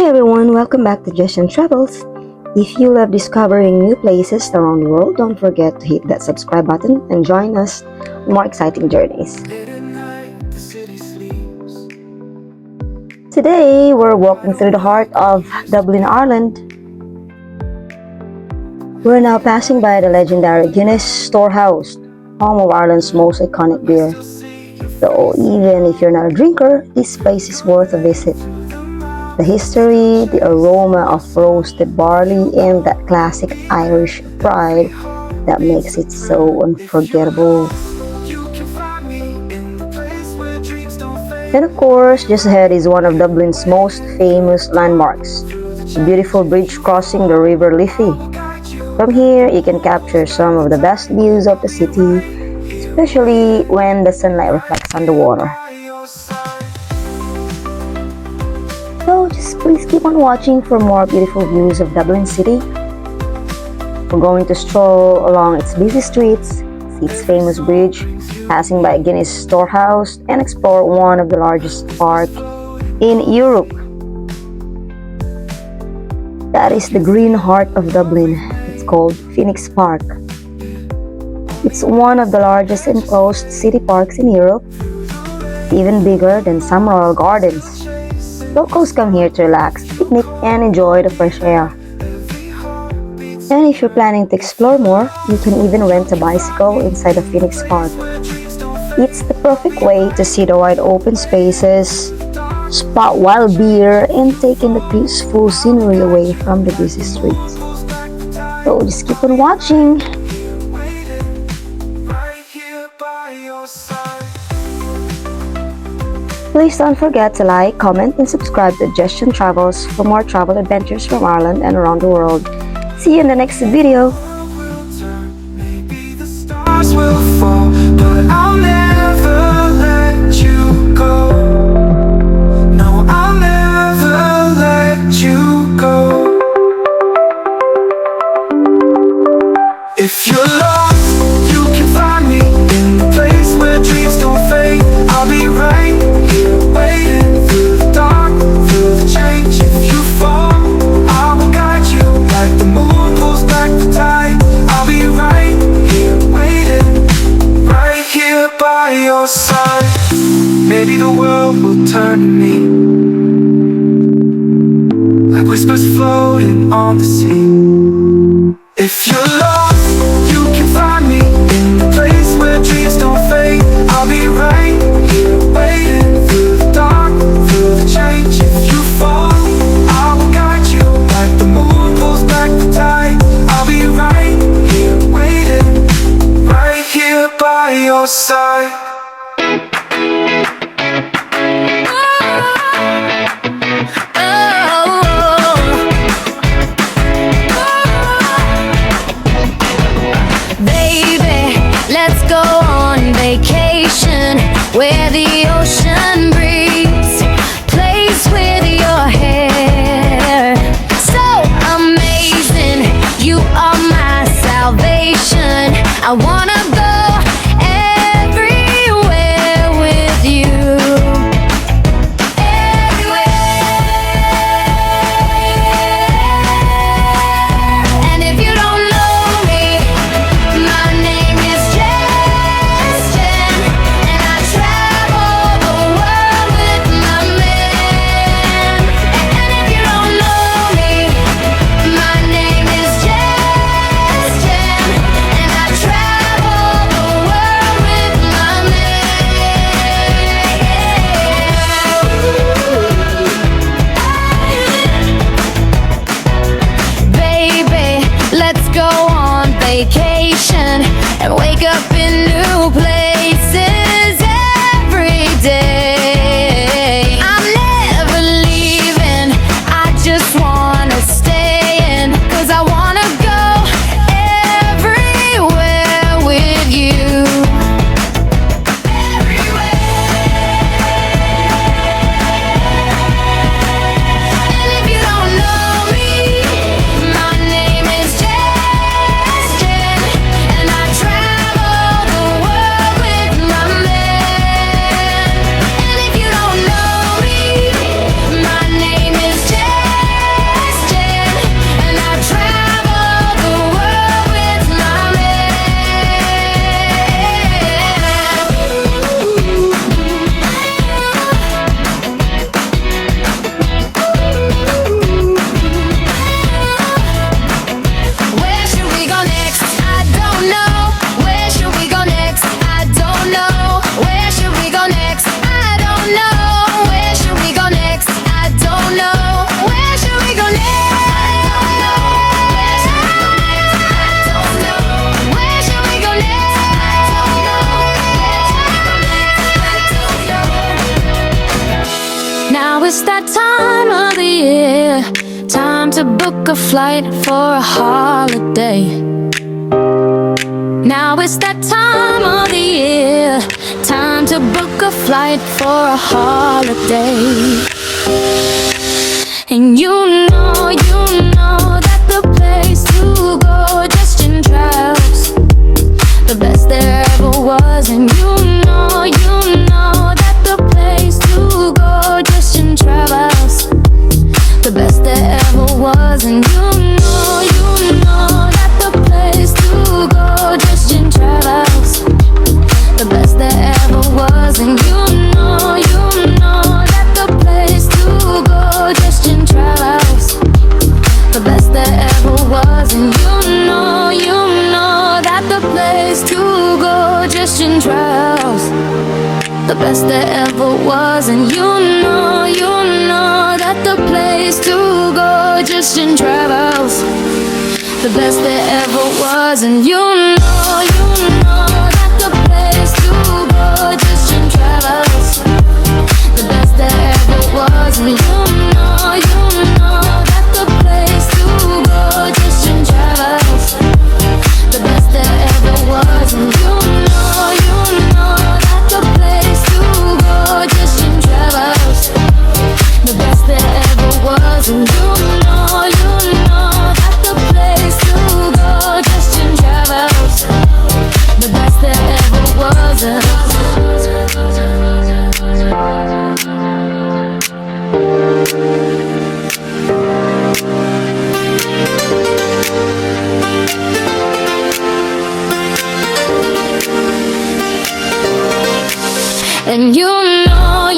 everyone, welcome back to Just and Travels. If you love discovering new places around the world, don't forget to hit that subscribe button and join us on more exciting journeys. Today, we're walking through the heart of Dublin, Ireland. We're now passing by the legendary Guinness Storehouse, home of Ireland's most iconic beer. So even if you're not a drinker, this place is worth a visit. The history, the aroma of roasted barley, and that classic Irish pride that makes it so unforgettable. And of course, just ahead is one of Dublin's most famous landmarks, a beautiful bridge crossing the River Liffey. From here, you can capture some of the best views of the city, especially when the sunlight reflects on the water. So just please keep on watching for more beautiful views of Dublin City. We're going to stroll along its busy streets, see its famous bridge, passing by Guinness Storehouse, and explore one of the largest parks in Europe. That is the green heart of Dublin. It's called Phoenix Park. It's one of the largest enclosed city parks in Europe, even bigger than some royal gardens. Locals come here to relax, picnic, and enjoy the fresh air. And if you're planning to explore more, you can even rent a bicycle inside the Phoenix Park. It's the perfect way to see the wide open spaces, spot wild beer, and take in the peaceful scenery away from the busy streets. So just keep on watching. Please don't forget to like, comment, and subscribe to Just and Travels for more travel adventures from Ireland and around the world. See you in the next video. Maybe the stars will fall, but I'll never let you go. No, I'll never let you go. If you're lost, you can find me in the place where dreams don't fade. I'll be right here waiting through the dark, through the change. If you fall, I will guide you like the moon pulls back the tide. I'll be right here waiting, right here by your side. Maybe the world will turn to me like whispers floating on the sea. If you're lost, you can find me in the place where dreams don't fade. I'll be right here waiting through the dark, through the change. If you fall, I will guide you like the moon pulls back the tide. I'll be right here waiting, right here by your side. book a flight for a holiday. Now it's that time of the year, time to book a flight for a holiday. And you know that the place to go just in travels, the best there ever was. And you know that the place to go just in travels, the best there ever was. And you know that the place to go just in travels, the best there ever was. And you know that the place to go just in travels, the best there ever was. And you know that the place to go just in travels, the best there ever was. And you know that the place to go just in travels, the best there ever was. And you know that the place to go just in travels, the best there ever was. And you know that the place to go just in travels, the best there ever was. And you know that the place to go just in travels, the best there ever was. And you know that the place to go just in travels, the best there ever was. And you know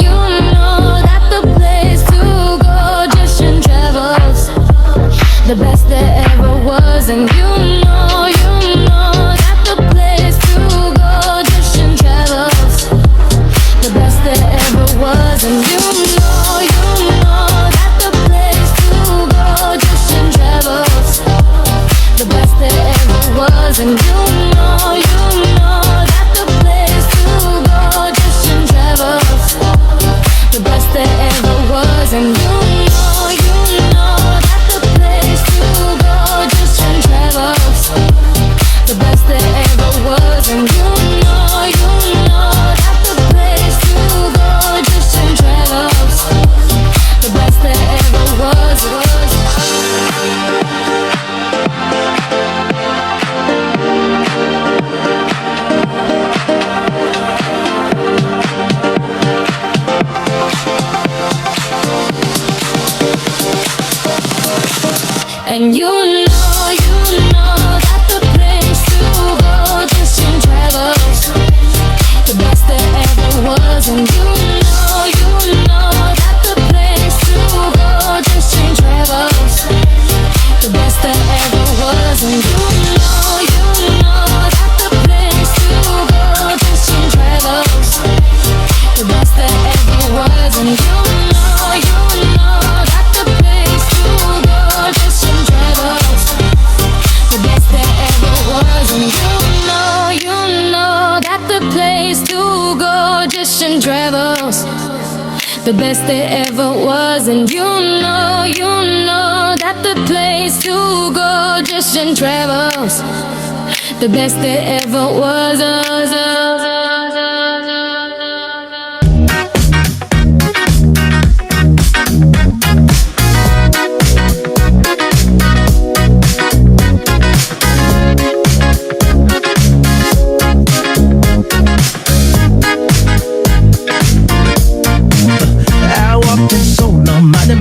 that the place to go just in travels, the best there ever was. And you know that the place to go just in travels, the best there ever was. And you know that the place to go just in travels, the best there ever was. And you know that the place to go just in travels, the best there ever was. And you know that the place to go just in travels, the best there ever was. And you know that the place to go just in travels, the best there ever was. And you know that the place to go just in travels, the best there ever was. And you know that the place to go just in travels, the best there ever was. And you know that the place to go just in travels, the best there ever was. And you know that the place to go just in travels, the best there ever was. And you know that the place to go just in travels, the best there ever was. And you know that the place to go just in travels, the best there ever was.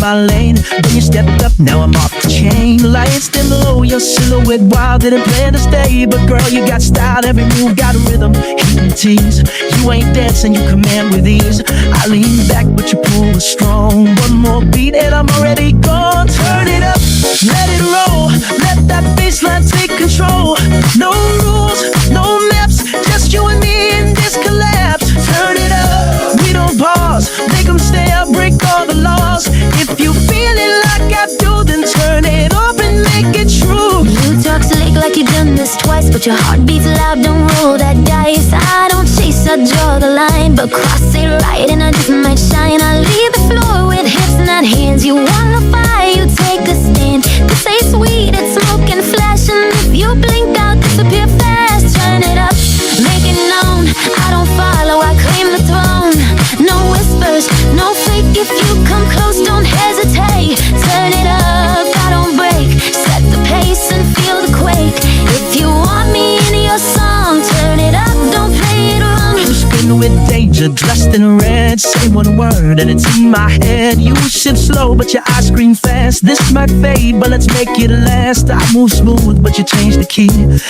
My lane, when you stepped up, now I'm off the chain. Lights dim low, your silhouette wild, didn't plan to stay. But girl, you got style, every move got a rhythm, heat and tease. You ain't dancing, you command with ease. I lean back, but your pull was strong. One more beat and I'm already gone. Turn it up, let it roll, let that bassline take control. No rules, no maps, just you and me in this collapse. Turn it up, we don't pause, make them stare, break all the laws. If you feel it like I do, then turn it up and make it true. You talk slick like you done this twice, but your heart beats loud, don't roll that dice. I don't chase, I draw the line, but cross it right and I just might shine. I leave the floor with hips, not hands. You wanna fight, you take a stand. This stranger dressed in red. Say one word and it's in my head. You shift slow but your eyes scream fast. This might fade but let's make it last. I move smooth but you change the key.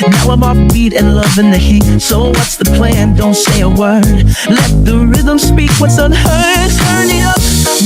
Now I'm off beat and loving the heat. So what's the plan? Don't say a word. Let the rhythm speak what's unheard. Turn it up,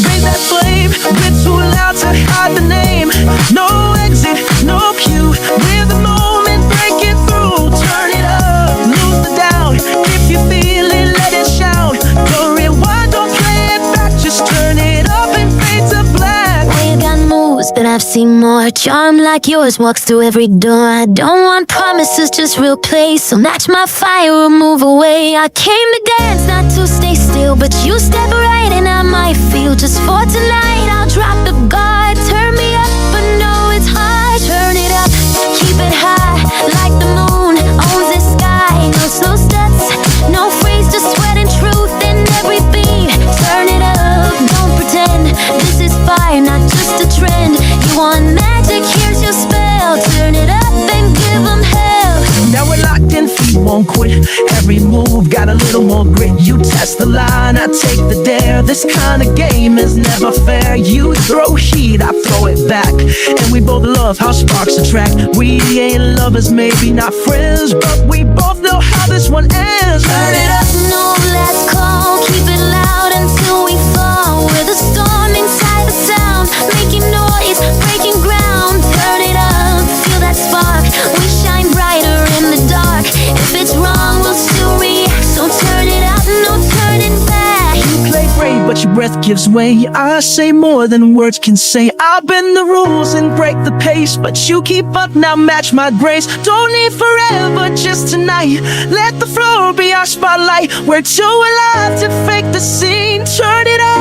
raise that flame. We're too loud to hide the name. No exit, no cue. We're the moment, break it through. Turn it up, lose the doubt. If you feel it, let it shout. Don't rewind, don't play it back. Just turn it up and fade to black. Well, you got moves, but I've seen more. Charm like yours walks through every door. I don't want promises, just real play. So match my fire or move away. I came to dance, not to stay still. But you step right in, I might feel. Just for tonight, I'll drop the guard. Turn me up, but no, it's hard. Turn it up, keep it high. Like the moon owns the sky. No slow steps, no freeze, just sweat and truth in every beat. Turn it up, don't pretend this is fire, not just a trend. You want magic, here's your spell. Turn it up and give them hell. Now we're locked in, feet won't quit. Every move got a little more grit. You test the line, I take the dare. This kind of game is never fair. You throw heat, I throw it back. And we both love how sparks attract. We ain't lovers, maybe not friends, but we both know how this one ends. Turn it up. No last call, keep it loud until we fall. We're the storm inside the sound, making noise, breaking ground. Turn it up, feel that spark. We shine brighter in the dark. If it's wrong, we'll still react. So turn it up, no turning back. You play brave, but your breath gives way. I say more than words can say. I'll bend the rules and break the pace, but you keep up, now match my grace. Don't need forever, just tonight. Let the floor be our spotlight. We're too alive to fake the scene. Turn it up,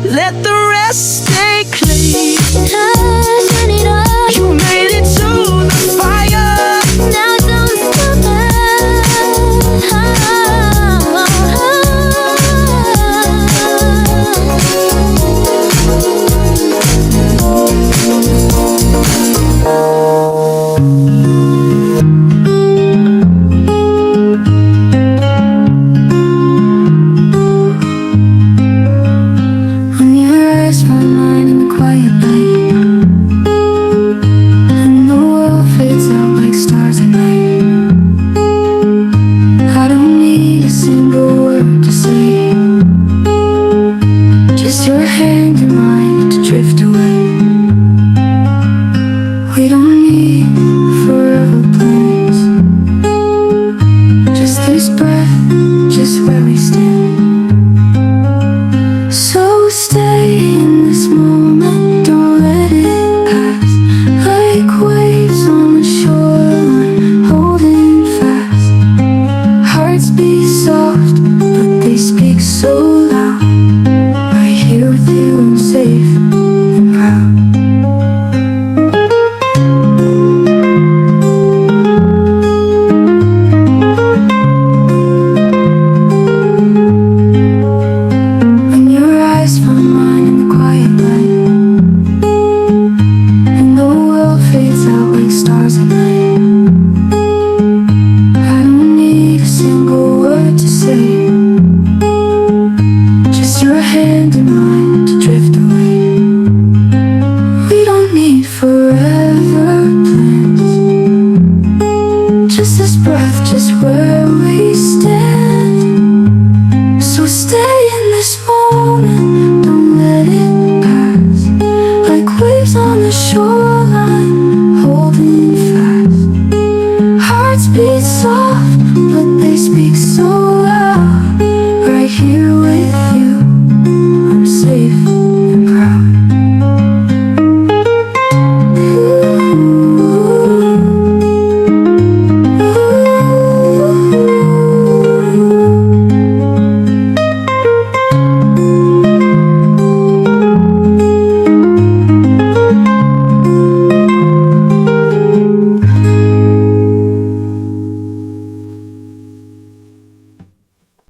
let the rest stay clean. Turn it up, You made it to the fire. now don't stop When you rest my mind in the quiet light, and the world fades out like stars at night. I don't need a single word to say, just your hand in mine to drift away.